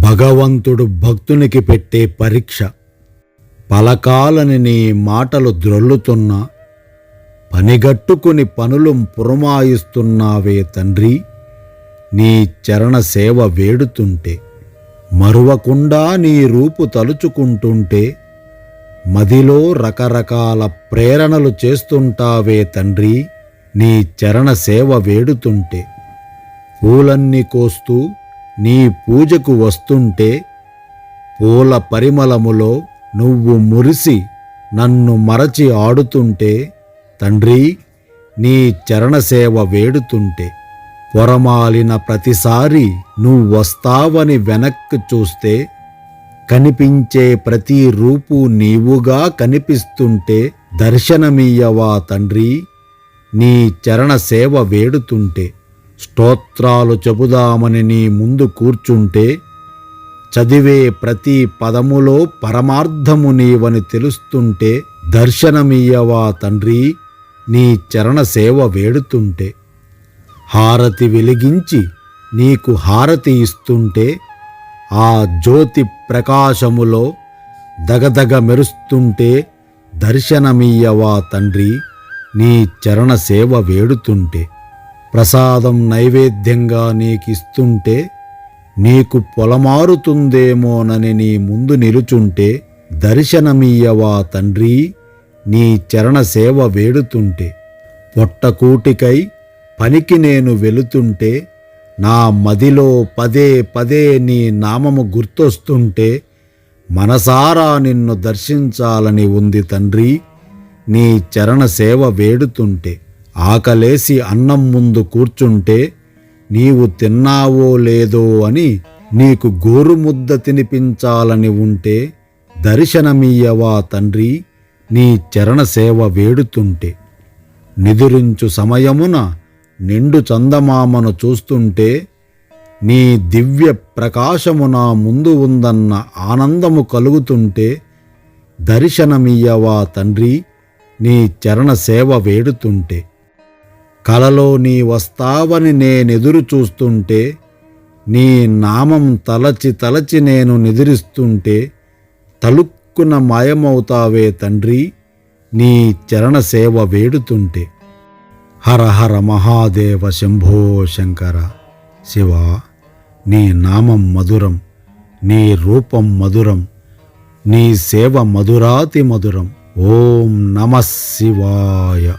భగవంతుడు భక్తునికి పెట్టే పరీక్ష. పలకాలని నీ మాటలు ద్రొల్లుతున్నా, పనిగట్టుకుని పనులు పురమాయిస్తున్నావే తండ్రి, నీ చరణ సేవ వేడుతుంటే. మరువకుండా నీ రూపు తలుచుకుంటుంటే, మదిలో రకరకాల ప్రేరణలు చేస్తుంటావే తండ్రి, నీ చరణ సేవ వేడుతుంటే. పూలన్నీ కోస్తూ నీ పూజకు వస్తుంటే, పూల పరిమళములో నువ్వు మురిసి నన్ను మరచి ఆడుతుంటే, తండ్రి నీ చరణసేవ వేడుతుంటే. పొరమాలిన ప్రతిసారి నువ్వొస్తావని వెనక్కి చూస్తే, కనిపించే ప్రతి రూపు నీవుగా కనిపిస్తుంటే, దర్శనమియ్యవా తండ్రి, నీ చరణ సేవ వేడుతుంటే. స్తోత్రాలు చెబుదామని నీ ముందు కూర్చుంటే, చదివే ప్రతి పదములో పరమార్థము నీవని తెలుస్తుంటే, దర్శనమియ్యవా తండ్రి, నీ చరణ సేవ వేడుతుంటే. హారతి వెలిగించి నీకు హారతి ఇస్తుంటే, ఆ జ్యోతి ప్రకాశములో దగదగ మెరుస్తుంటే, దర్శనమియ్యవా తండ్రి, నీ చరణ సేవ వేడుతుంటే. ప్రసాదం నైవేద్యంగా నీకిస్తుంటే, నీకు పొలమారుతుందేమోనని నీ ముందు నిలుచుంటే, దర్శనమియ్యవా తండ్రి, నీ చరణ సేవ వేడుతుంటే. పొట్టకూటికై పనికి నేను వెళుతుంటే, నా మదిలో పదే పదే నీ నామము గుర్తొస్తుంటే, మనసారా నిన్ను దర్శించాలని ఉంది తండ్రి, నీ చరణ సేవ వేడుతుంటే. ఆకలేసి అన్నం ముందు కూర్చుంటే, నీవు తిన్నావో లేదో అని నీకు గోరుముద్ద తినిపించాలని ఉంటే, దర్శనమియ్యవా తండ్రి, నీ చరణ సేవ వేడుతుంటే. నిదురించు సమయమున నిండు చందమామను చూస్తుంటే, నీ దివ్య ప్రకాశము నా ముందు ఉందన్న ఆనందము కలుగుతుంటే, దర్శనమియ్యవా తండ్రి, నీ చరణ సేవ వేడుతుంటే. కలలో నీ వస్తావని నేనెదురు చూస్తుంటే, నీ నామం తలచి తలచి నేను నిద్రిస్తుంటే, తలుక్కున మాయమవుతావే తండ్రి, నీ చరణ సేవ వేడుతుంటే. హర హర మహాదేవ శంభో శంకర శివ, నీ నామం మధురం, నీ రూపం మధురం, నీ సేవ మధురాతి మధురం. ఓం నమః శివాయ.